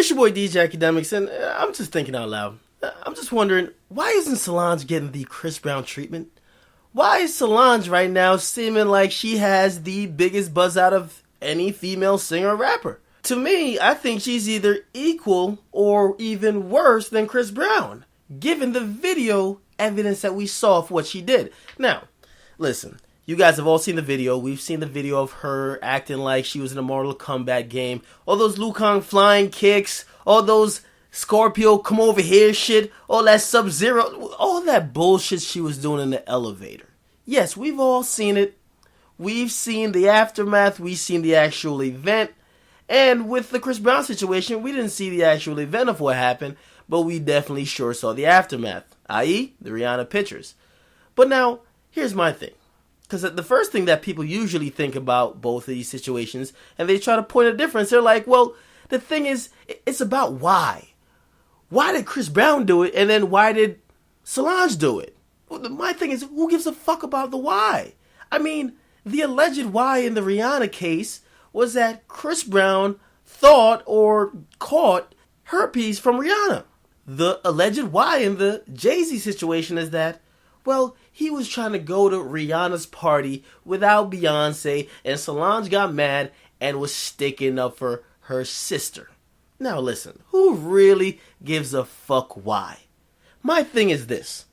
It's your boy DJ Akademiks, and I'm just thinking out loud. I'm just wondering, why isn't Solange getting the Chris Brown treatment? Why is Solange right now seeming like she has the biggest buzz out of any female singer or rapper? To me, I think she's either equal or even worse than Chris Brown, given the video evidence that we saw of what she did. Now, listen, you guys have all seen the video. We've seen the video of her acting like she was in a Mortal Kombat game. All those Liu Kang flying kicks, all those Scorpio come over here shit, all that Sub-Zero, all that bullshit she was doing in the elevator. Yes, we've all seen it. We've seen the aftermath. We've seen the actual event. And with the Chris Brown situation, we didn't see the actual event of what happened, but we definitely sure saw the aftermath, i.e. the Rihanna pictures. But now, here's my thing. Because the first thing that people usually think about both of these situations, and they try to point a difference, they're like, well, the thing is, it's about why. Why did Chris Brown do it, and then why did Solange do it? Well, my thing is, who gives a fuck about the why? I mean, the alleged why in the Rihanna case was that Chris Brown thought or caught herpes from Rihanna. The alleged why in the Jay-Z situation is that, well, he was trying to go to Rihanna's party without Beyonce, and Solange got mad and was sticking up for her sister. Now listen, who really gives a fuck why? My thing is this.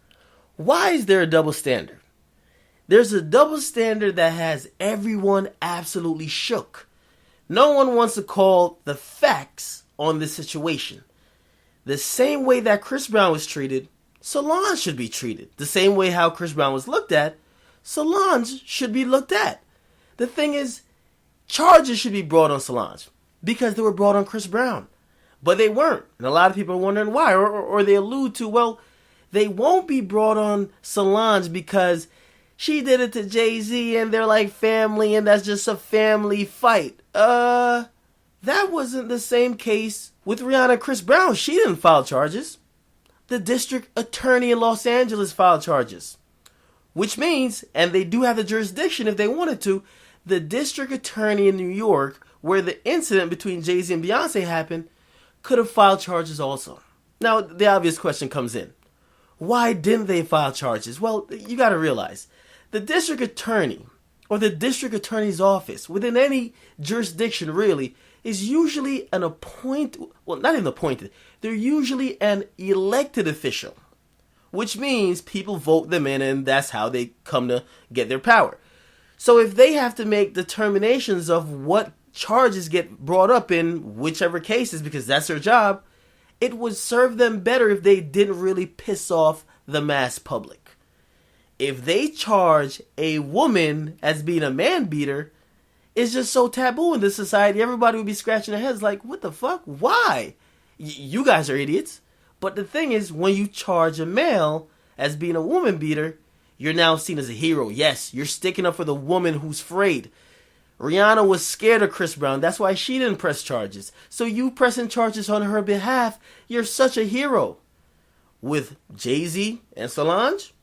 Why is there a double standard? There's a double standard that has everyone absolutely shook. No one wants to call the facts on this situation. The same way that Chris Brown was treated, Solange should be treated. The same way how Chris Brown was looked at, Solange should be looked at. The thing is, charges should be brought on Solange because they were brought on Chris Brown. But they weren't. And a lot of people are wondering why. Or they allude to, well, they won't be brought on Solange because she did it to Jay-Z and they're like family and that's just a family fight. That wasn't the same case with Rihanna and Chris Brown. She didn't file charges. The district attorney in Los Angeles filed charges. Which means, and they do have the jurisdiction if they wanted to, the district attorney in New York, where the incident between Jay-Z and Beyonce happened, could have filed charges also. Now, the obvious question comes in. Why didn't they file charges? Well, you got to realize, the district attorney, or the district attorney's office, within any jurisdiction really, is usually an not even appointed, they're usually an elected official, which means people vote them in and that's how they come to get their power. So if they have to make determinations of what charges get brought up in whichever cases, because that's their job, it would serve them better if they didn't really piss off the mass public. If they charge a woman as being a man beater, it's just so taboo in this society. Everybody would be scratching their heads like, what the fuck? Why? You guys are idiots. But the thing is, when you charge a male as being a woman beater, you're now seen as a hero. Yes, you're sticking up for the woman who's frayed. Rihanna was scared of Chris Brown. That's why she didn't press charges. So you pressing charges on her behalf, you're such a hero. With Jay-Z and Solange,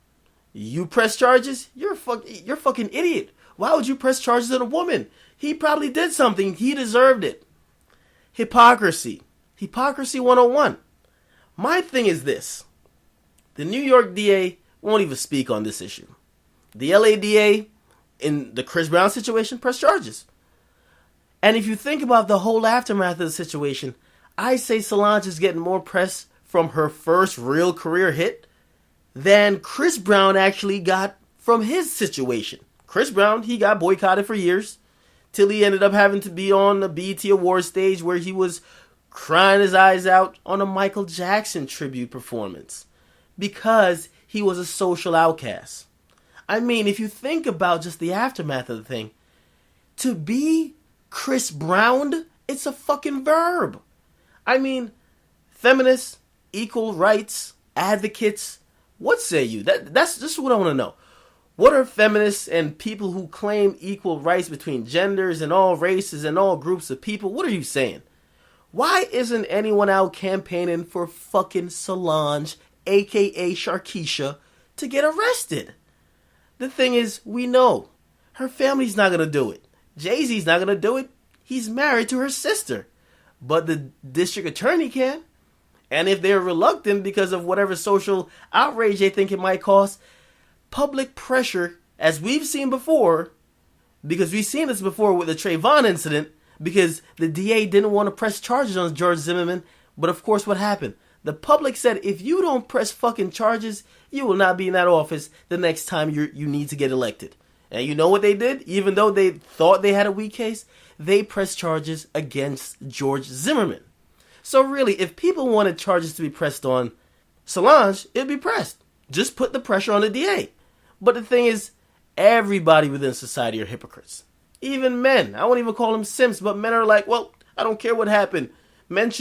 you press charges, you're fucking idiot. Why would you press charges on a woman? He probably did something. He deserved it. Hypocrisy. Hypocrisy 101. My thing is this. The New York DA won't even speak on this issue. The LA DA, in the Chris Brown situation, press charges. And if you think about the whole aftermath of the situation, I say Solange is getting more press from her first real career hit than Chris Brown actually got from his situation. Chris Brown, he got boycotted for years till he ended up having to be on the BET Awards stage where he was crying his eyes out on a Michael Jackson tribute performance because he was a social outcast. I mean, if you think about just the aftermath of the thing, to be Chris Brown, it's a fucking verb. I mean, feminists, equal rights, advocates, what say you? That's just what I want to know. What are feminists and people who claim equal rights between genders and all races and all groups of people, what are you saying? Why isn't anyone out campaigning for fucking Solange, aka Sharkeisha, to get arrested? The thing is, we know her family's not going to do it. Jay-Z's not going to do it. He's married to her sister. but the district attorney can. And if they're reluctant because of whatever social outrage they think it might cause, public pressure, as we've seen before, because we've seen this before with the Trayvon incident, because the DA didn't want to press charges on George Zimmerman. But of course, what happened? The public said, if you don't press fucking charges, you will not be in that office the next time you need to get elected. And you know what they did? Even though they thought they had a weak case, they pressed charges against George Zimmerman. So really, if people wanted charges to be pressed on Solange, it'd be pressed. Just put the pressure on the DA. But the thing is, everybody within society are hypocrites. Even men. I won't even call them simps, but men are like, well, I don't care what happened. Men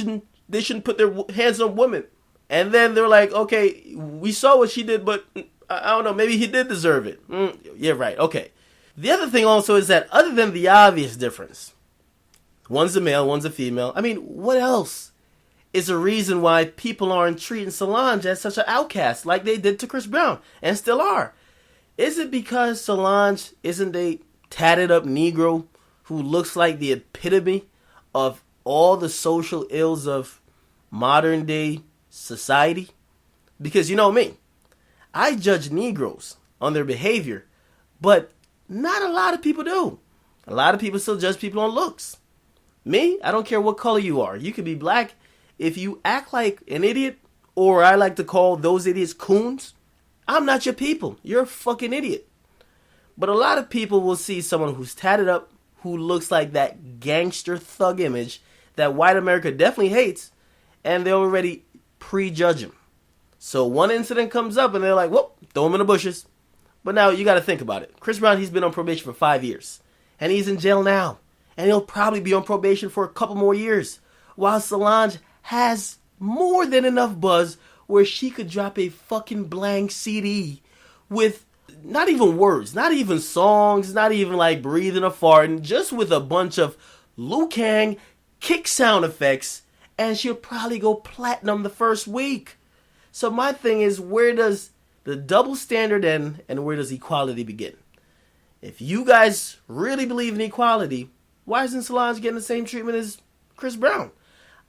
they shouldn't put their hands on women. And then they're like, okay, we saw what she did, but I don't know, maybe he did deserve it. Yeah, right, okay. The other thing also is that other than the obvious difference, one's a male, one's a female, I mean, what else is a reason why people aren't treating Solange as such an outcast like they did to Chris Brown and still are? Is it because Solange isn't a tatted up Negro who looks like the epitome of all the social ills of modern day society? Because you know me, I judge Negroes on their behavior, but not a lot of people do. A lot of people still judge people on looks. Me, I don't care what color you are. You could be black. If you act like an idiot, or I like to call those idiots coons, I'm not your people. You're a fucking idiot. But a lot of people will see someone who's tatted up, who looks like that gangster thug image that white America definitely hates, and they already prejudge him. So one incident comes up and they're like, whoop, throw him in the bushes. But now you got to think about it. Chris Brown, he's been on probation for 5 years. And he's in jail now. And he'll probably be on probation for a couple more years. While Solange has more than enough buzz where she could drop a fucking blank CD with not even words, not even songs, not even like breathing or farting, just with a bunch of Liu Kang kick sound effects, and she'll probably go platinum the first week. So my thing is, where does the double standard end and where does equality begin? If you guys really believe in equality, why isn't Solange getting the same treatment as Chris Brown?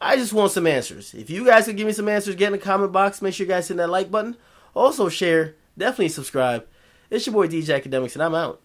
I just want some answers. If you guys could give me some answers, get in the comment box. Make sure you guys hit that like button. Also share. Definitely subscribe. It's your boy DJ Akademiks, and I'm out.